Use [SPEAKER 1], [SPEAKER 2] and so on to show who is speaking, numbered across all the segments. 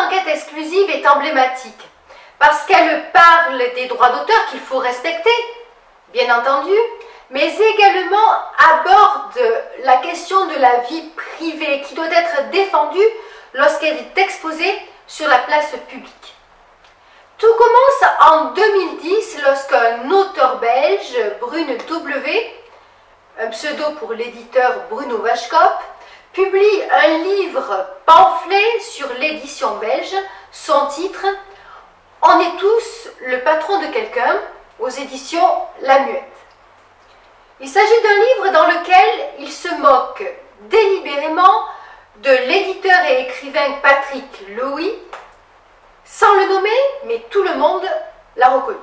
[SPEAKER 1] enquête exclusive est emblématique parce qu'elle parle des droits d'auteur qu'il faut respecter, bien entendu, mais également aborde la question de la vie privée qui doit être défendue lorsqu'elle est exposée sur la place publique. Tout commence en 2010 lorsqu'un auteur belge, Brune W, un pseudo pour l'éditeur Bruno Wachkop, publie un livre pamphlet sur l'édition belge. Son titre « On est tous le patron de quelqu'un » aux éditions La Muette. Il s'agit d'un livre dans lequel il se moque délibérément de l'éditeur et écrivain Patrick Lowy, sans le nommer, mais tout le monde l'a reconnu.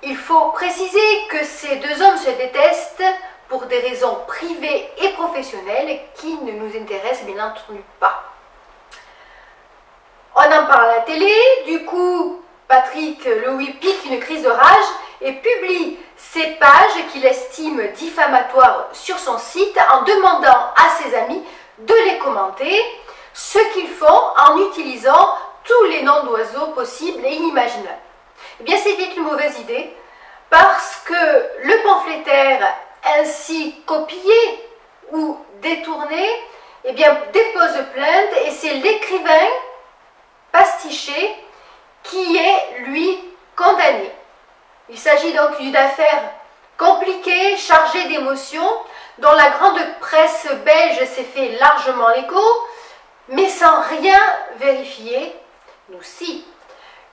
[SPEAKER 1] Il faut préciser que ces deux hommes se détestent pour des raisons privées et professionnelles qui ne nous intéressent bien entendu pas. On en parle à la télé, du coup Patrick Lowy pique une crise de rage et publie ces pages qu'il estime diffamatoires sur son site en demandant à ses amis de les commenter, ce qu'ils font en utilisant tous les noms d'oiseaux possibles et inimaginables. Eh bien, c'était une mauvaise idée parce que le pamphlétaire ainsi copié ou détourné, eh bien, dépose plainte et c'est l'écrivain pastiché qui est, lui, condamné. Il s'agit donc d'une affaire compliquée, chargée d'émotions, dont la grande presse belge s'est fait largement l'écho, mais sans rien vérifier. Nous si.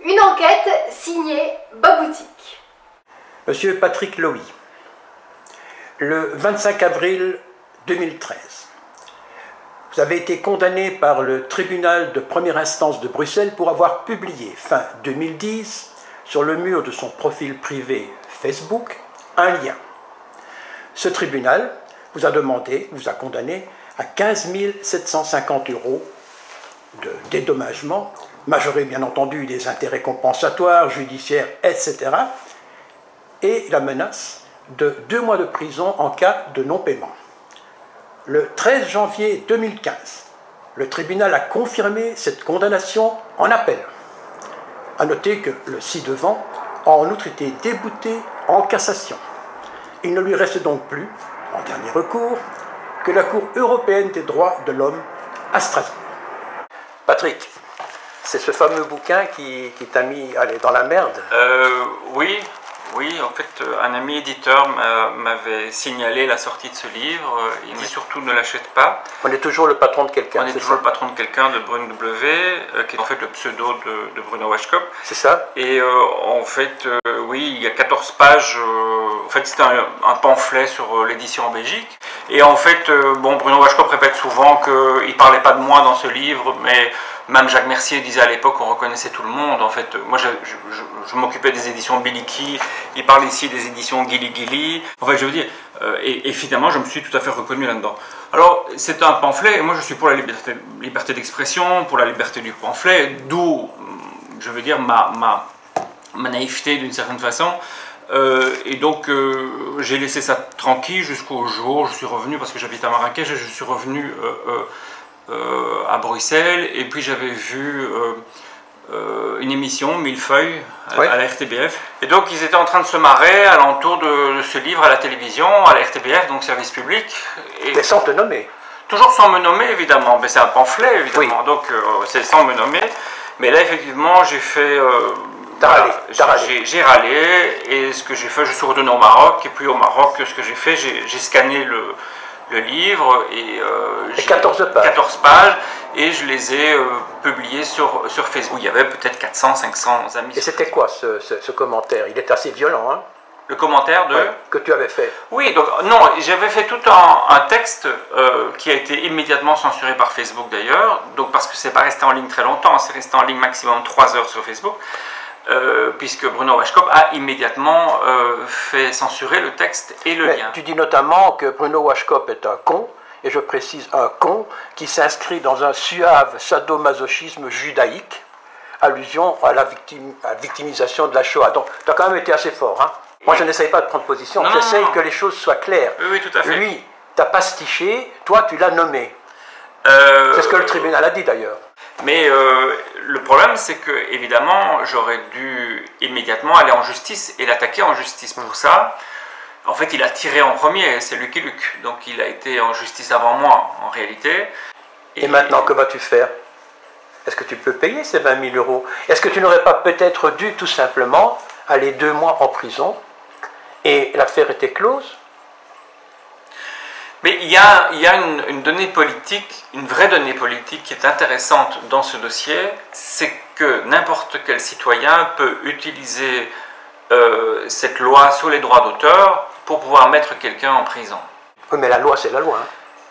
[SPEAKER 1] Une enquête signée Boboutique.
[SPEAKER 2] Monsieur Patrick Lowy, le 25 avril 2013, vous avez été condamné par le tribunal de première instance de Bruxelles pour avoir publié fin 2010 sur le mur de son profil privé Facebook un lien. Ce tribunal vous a condamné à 15 750 € de dédommagement, majoré bien entendu des intérêts compensatoires, judiciaires, etc. et la menace de 2 mois de prison en cas de non-paiement. Le 13 janvier 2015, le tribunal a confirmé cette condamnation en appel. A noter que le ci-devant a en outre été débouté en cassation. Il ne lui reste donc plus, en dernier recours, que la Cour européenne des droits de l'homme à Strasbourg. Patrick, c'est ce fameux bouquin qui t'a mis dans la merde?
[SPEAKER 3] Oui, en fait, un ami éditeur m'avait signalé la sortie de ce livre. Il dit surtout ne l'achète pas.
[SPEAKER 2] On est toujours le patron de quelqu'un.
[SPEAKER 3] On est toujours le patron de quelqu'un, de Brune W, qui est en fait le pseudo de Bruno Wachkop.
[SPEAKER 2] C'est ça.
[SPEAKER 3] Et en fait, oui, il y a 14 pages. En fait, c'était un pamphlet sur l'édition en Belgique. Et en fait, Bruno Wachkop répète souvent qu'il ne parlait pas de moi dans ce livre, mais même Jacques Mercier disait à l'époque qu'on reconnaissait tout le monde. En fait, moi, je m'occupais des éditions Biliki. Il parle ici des éditions Gili Gili. En fait, je veux dire, et finalement, je me suis tout à fait reconnu là-dedans. Alors, c'est un pamphlet, et moi, je suis pour la liberté d'expression, pour la liberté du pamphlet, d'où, je veux dire, ma naïveté d'une certaine façon. Et donc, j'ai laissé ça tranquille jusqu'au jour où je suis revenu, parce que j'habite à Marrakech, et je suis revenu à Bruxelles, et puis j'avais vu une émission, Millefeuille, à la RTBF. Et donc ils étaient en train de se marrer alentour de ce livre à la télévision, à la RTBF, donc service public.
[SPEAKER 2] Mais sans te nommer.
[SPEAKER 3] Toujours sans me nommer, évidemment. Mais c'est un pamphlet, évidemment, oui. Donc c'est sans me nommer. Mais là, effectivement, j'ai fait... j'ai râlé, et ce que j'ai fait, je suis retourné au Maroc, et puis au Maroc, ce que j'ai fait, j'ai scanné le livre, et
[SPEAKER 2] 14
[SPEAKER 3] pages, et je les ai publiés sur Facebook. Il y avait peut-être 400, 500 amis.
[SPEAKER 2] Et c'était quoi ce commentaire? Il est assez violent, hein?
[SPEAKER 3] Le commentaire de...
[SPEAKER 2] que tu avais fait.
[SPEAKER 3] Oui, donc non, j'avais fait tout un texte qui a été immédiatement censuré par Facebook d'ailleurs, donc parce que c'est pas resté en ligne très longtemps, c'est resté en ligne maximum 3 heures sur Facebook, puisque Bruno Wachkop a immédiatement fait censurer le texte et le lien.
[SPEAKER 2] Tu dis notamment que Bruno Wachkop est un con, et je précise un con, qui s'inscrit dans un suave sadomasochisme judaïque, allusion à la victimisation de la Shoah. Donc tu as quand même été assez fort, hein? Moi, je n'essaye pas de prendre position, j'essaye que les choses soient claires.
[SPEAKER 3] Oui, tout à fait.
[SPEAKER 2] Lui, t'as pastiché, toi, tu l'as nommé. C'est ce que le tribunal a dit, d'ailleurs.
[SPEAKER 3] Mais le problème, c'est que, évidemment, j'aurais dû immédiatement aller en justice et l'attaquer en justice. Pour ça, en fait, il a tiré en premier, c'est Lucky Luke. Donc, il a été en justice avant moi, en réalité.
[SPEAKER 2] Et maintenant, que vas-tu faire? Est-ce que tu peux payer ces 20 000 euros? Est-ce que tu n'aurais pas peut-être dû tout simplement aller 2 mois en prison et l'affaire était close?
[SPEAKER 3] Mais il y a une donnée politique, une vraie donnée politique qui est intéressante dans ce dossier, c'est que n'importe quel citoyen peut utiliser cette loi sur les droits d'auteur pour pouvoir mettre quelqu'un en prison.
[SPEAKER 2] Oui, mais la loi, c'est la loi. Hein.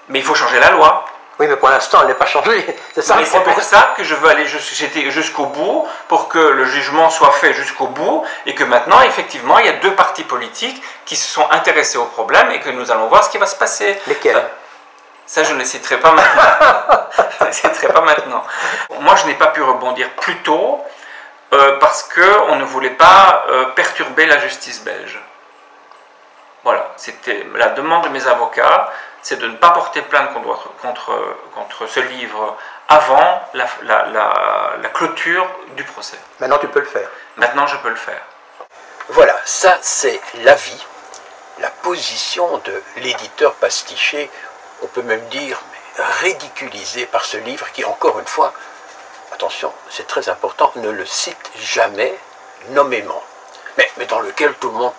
[SPEAKER 3] Mais il faut changer la loi.
[SPEAKER 2] Oui, mais pour l'instant, elle n'est pas changée. C'est ça.
[SPEAKER 3] Mais c'est pour ça que je veux aller jusqu'au bout, pour que le jugement soit fait jusqu'au bout, et que maintenant, effectivement, il y a 2 partis politiques qui se sont intéressés au problème et que nous allons voir ce qui va se passer.
[SPEAKER 2] Lesquels?
[SPEAKER 3] Ça, je ne les citerai pas maintenant. Je ne les citerai pas maintenant. Moi, je n'ai pas pu rebondir plus tôt parce qu'on ne voulait pas perturber la justice belge. Voilà, c'était la demande de mes avocats, c'est de ne pas porter plainte contre ce livre avant la clôture du procès.
[SPEAKER 2] Maintenant, tu peux le faire.
[SPEAKER 3] Maintenant, je peux le faire.
[SPEAKER 2] Voilà, ça, c'est l'avis, la position de l'éditeur pastiché, on peut même dire ridiculisé par ce livre qui, encore une fois, attention, c'est très important, ne le cite jamais nommément, mais dans lequel tout le monde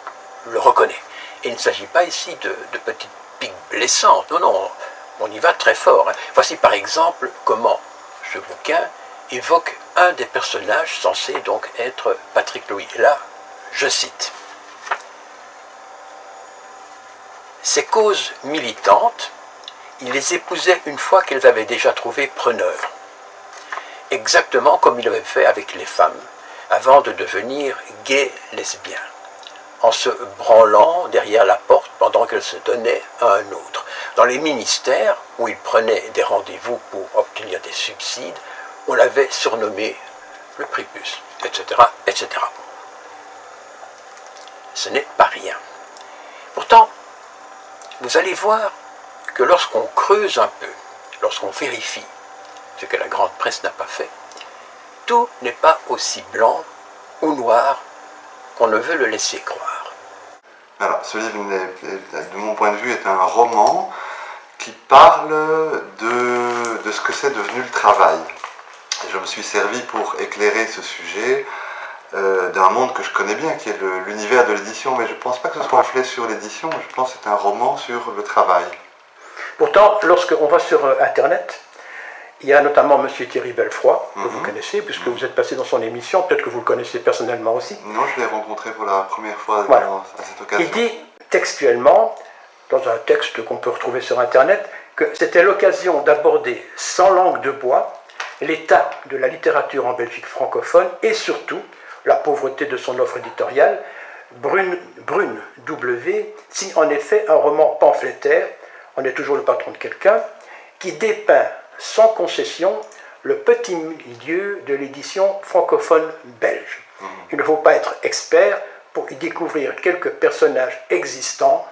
[SPEAKER 2] le reconnaît. Et il ne s'agit pas ici de petites piques blessantes, non, on y va très fort. Hein. Voici par exemple comment ce bouquin évoque un des personnages censés donc être Patrick Louis. Et là, je cite. Ces causes militantes, il les épousait une fois qu'ils avaient déjà trouvé preneur. Exactement comme il avait fait avec les femmes, avant de devenir gay lesbien, en se branlant derrière la porte pendant qu'elles se donnaient à un autre. Dans les ministères, où il prenait des rendez-vous pour obtenir des subsides, on l'avait surnommé le prépuce, etc., etc. Ce n'est pas rien. Pourtant, vous allez voir que lorsqu'on creuse un peu, lorsqu'on vérifie, ce que la grande presse n'a pas fait, tout n'est pas aussi blanc ou noir qu'on ne veut le laisser croire.
[SPEAKER 4] Alors, ce livre, de mon point de vue, est un roman qui parle de ce que c'est devenu le travail. Et je me suis servi pour éclairer ce sujet d'un monde que je connais bien, qui est l'univers de l'édition, mais je ne pense pas que ce soit un pamphlet sur l'édition, je pense que c'est un roman sur le travail.
[SPEAKER 2] Pourtant, lorsqu'on va sur Internet, il y a notamment M. Thierry Belfroy, que vous connaissez, puisque vous êtes passé dans son émission, peut-être que vous le connaissez personnellement aussi.
[SPEAKER 4] Non, je l'ai rencontré pour la première fois
[SPEAKER 2] voilà.
[SPEAKER 4] À cette occasion.
[SPEAKER 2] Il dit textuellement, dans un texte qu'on peut retrouver sur Internet, que c'était l'occasion d'aborder sans langue de bois l'état de la littérature en Belgique francophone et surtout la pauvreté de son offre éditoriale. Brune W signe en effet un roman pamphlétaire, on est toujours le patron de quelqu'un, qui dépeint sans concession le petit milieu de l'édition francophone belge. Il ne faut pas être expert pour y découvrir quelques personnages existants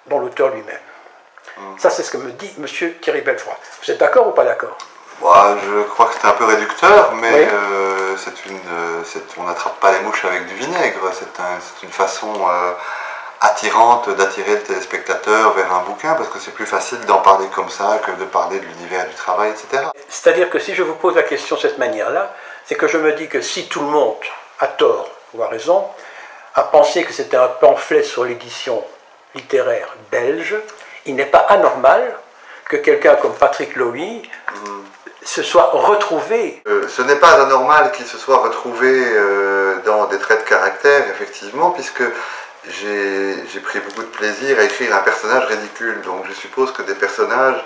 [SPEAKER 2] dont l'auteur lui-même. Ça, c'est ce que me dit M. Thierry Belfroy. Vous êtes d'accord ou pas d'accord?
[SPEAKER 4] Je crois que c'est un peu réducteur, mais
[SPEAKER 2] oui.
[SPEAKER 4] On n'attrape pas les mouches avec du vinaigre. C'est une façon attirante d'attirer le téléspectateur vers un bouquin, parce que c'est plus facile d'en parler comme ça que de parler de l'univers du travail, etc.
[SPEAKER 2] C'est-à-dire que si je vous pose la question de cette manière-là, c'est que je me dis que si tout le monde, à tort ou à raison, a pensé que c'était un pamphlet sur l'édition littéraire belge, il n'est pas anormal que quelqu'un comme Patrick Louis se soit retrouvé.
[SPEAKER 4] Ce n'est pas anormal qu'il se soit retrouvé dans des traits de caractère, effectivement, puisque j'ai pris beaucoup de plaisir à écrire un personnage ridicule. Donc je suppose que des personnages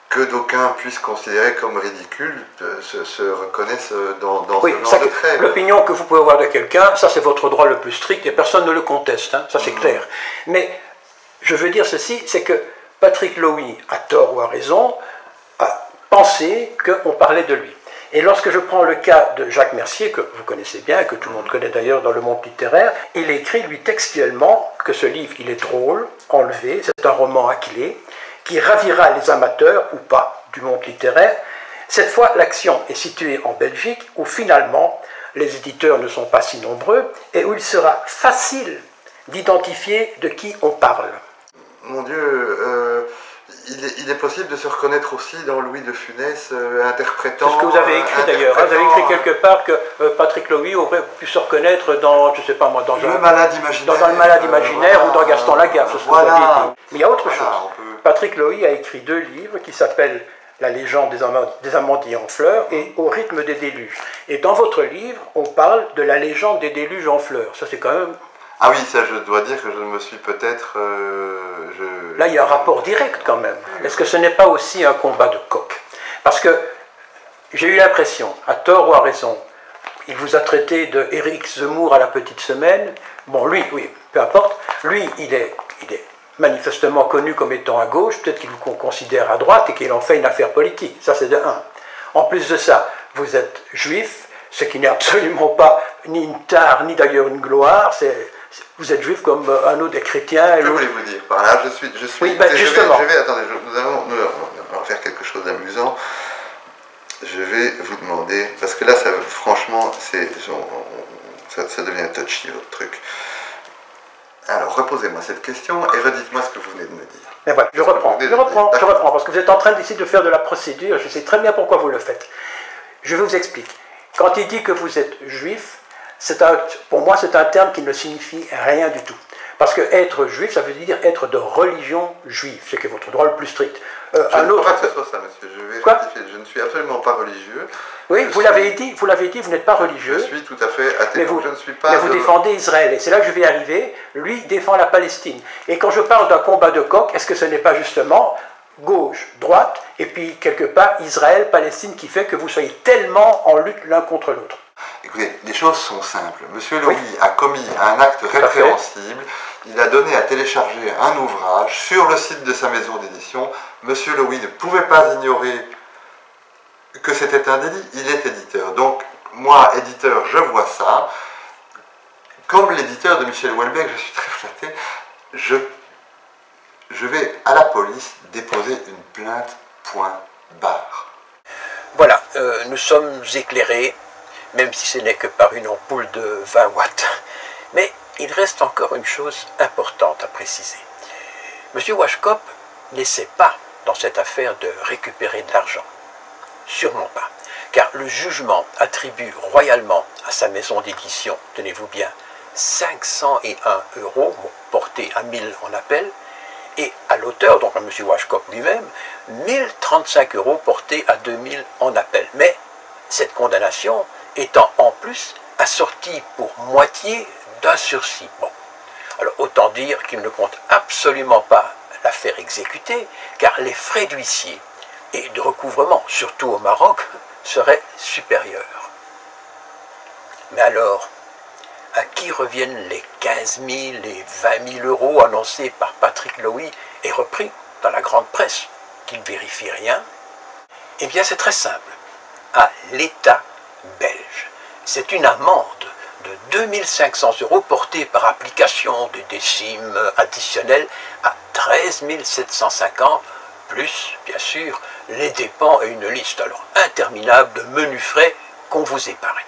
[SPEAKER 4] que d'aucuns puissent considérer comme ridicules se reconnaissent dans ce genre de traits.
[SPEAKER 2] L'opinion que vous pouvez avoir de quelqu'un, ça c'est votre droit le plus strict et personne ne le conteste, hein, ça c'est clair. Mais je veux dire ceci, c'est que Patrick Louis, à tort ou à raison, a pensé qu'on parlait de lui. Et lorsque je prends le cas de Jacques Mercier, que vous connaissez bien, que tout le monde connaît d'ailleurs dans le monde littéraire, il écrit lui textuellement que ce livre, il est drôle, enlevé, c'est un roman à clé, qui ravira les amateurs, ou pas, du monde littéraire, Cette fois, l'action est située en Belgique, où finalement, les éditeurs ne sont pas si nombreux, et où il sera facile d'identifier de qui on parle.
[SPEAKER 4] Mon Dieu, il est possible de se reconnaître aussi dans Louis de Funès interprétant...
[SPEAKER 2] C'est ce que vous avez écrit d'ailleurs. Vous avez écrit quelque part que Patrick Lowy aurait pu se reconnaître dans, je ne sais pas moi, dans
[SPEAKER 4] le Malade imaginaire,
[SPEAKER 2] dans le Malade imaginaire ou dans Gaston Lagaffe. C'est ce que vous avez dit. Mais il y a autre chose. Patrick Lowy a écrit 2 livres qui s'appellent La légende des amandiers en fleurs et Au rythme des déluges. Et dans votre livre, on parle de la légende des déluges en fleurs. Ça, c'est quand même...
[SPEAKER 4] Ah oui, ça, je dois dire que je me suis peut-être...
[SPEAKER 2] Là, il y a un rapport direct quand même. Est-ce que ce n'est pas aussi un combat de coq? Parce que j'ai eu l'impression, à tort ou à raison, il vous a traité de Éric Zemmour à la petite semaine. Bon, lui, oui, peu importe. Lui, il est manifestement connu comme étant à gauche. Peut-être qu'il vous considère à droite et qu'il en fait une affaire politique. Ça, c'est de un. En plus de ça, vous êtes juif, ce qui n'est absolument pas ni une tare, ni d'ailleurs une gloire. Vous êtes juif comme un autre des chrétiens.
[SPEAKER 4] Que voulez-vous dire par là? Je suis
[SPEAKER 2] oui, ben justement.
[SPEAKER 4] Attendez, nous allons faire quelque chose d'amusant. Je vais vous demander, parce que là, ça, franchement, ça devient touchy, votre truc. Alors, reposez-moi cette question et redites-moi ce que vous venez de me dire.
[SPEAKER 2] Mais voilà, je reprends, parce que vous êtes en train d'essayer de faire de la procédure, je sais très bien pourquoi vous le faites. Je vous explique. Quand il dit que vous êtes juif, pour moi, c'est un terme qui ne signifie rien du tout. Parce que être juif, ça veut dire être de religion juive, ce qui est votre droit le plus strict.
[SPEAKER 4] Je ne crois pas que ce soit ça, monsieur. Je vais rectifier. Je ne suis absolument pas religieux.
[SPEAKER 2] Oui, vous l'avez dit, vous n'êtes pas religieux.
[SPEAKER 4] Je suis tout à fait athée.
[SPEAKER 2] Mais vous défendez Israël, et c'est là que je vais arriver. Lui défend la Palestine. Et quand je parle d'un combat de coq, est-ce que ce n'est pas justement gauche, droite, et puis quelque part Israël, Palestine, qui fait que vous soyez tellement en lutte l'un contre l'autre?
[SPEAKER 4] Écoutez, les choses sont simples. Monsieur Lowy a commis un acte répréhensible. Il a donné à télécharger un ouvrage sur le site de sa maison d'édition. Monsieur Lowy ne pouvait pas ignorer que c'était un délit. Il est éditeur. Donc, moi, éditeur, je vois ça. Comme l'éditeur de Michel Houellebecq, je suis très flatté. Je vais à la police déposer une plainte, point barre.
[SPEAKER 2] Voilà, nous sommes éclairés, même si ce n'est que par une ampoule de 20 watts. Mais il reste encore une chose importante à préciser. M. Washkop n'essaie pas, dans cette affaire, de récupérer de l'argent. Sûrement pas. Car le jugement attribue royalement à sa maison d'édition, tenez-vous bien, 501 €, portés à 1000 en appel, et à l'auteur, donc à M. Washkop lui-même, 1035 € portés à 2000 en appel. Mais cette condamnation étant en plus assortie pour moitié d'un sursis. Bon, alors autant dire qu'il ne compte absolument pas la faire exécuter, car les frais d'huissier et de recouvrement, surtout au Maroc, seraient supérieurs. Mais alors, à qui reviennent les 15 000 et 20 000 € annoncés par Patrick Lowy et repris dans la grande presse, qu'il ne vérifie rien? Eh bien, c'est très simple. À l'État belge. C'est une amende de 2500 € portée par application de décimes additionnelles à 13 750, plus, bien sûr, les dépenses et une liste alors interminable de menus frais qu'on vous épargne.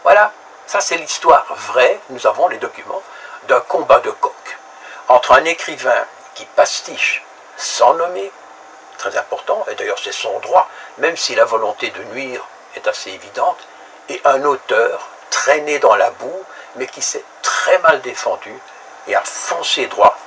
[SPEAKER 2] Voilà, ça c'est l'histoire vraie, nous avons les documents, d'un combat de coq entre un écrivain qui pastiche sans nommer, très important, et d'ailleurs c'est son droit, même si la volonté de nuire est assez évidente, et un auteur traîné dans la boue, mais qui s'est très mal défendu et a foncé droit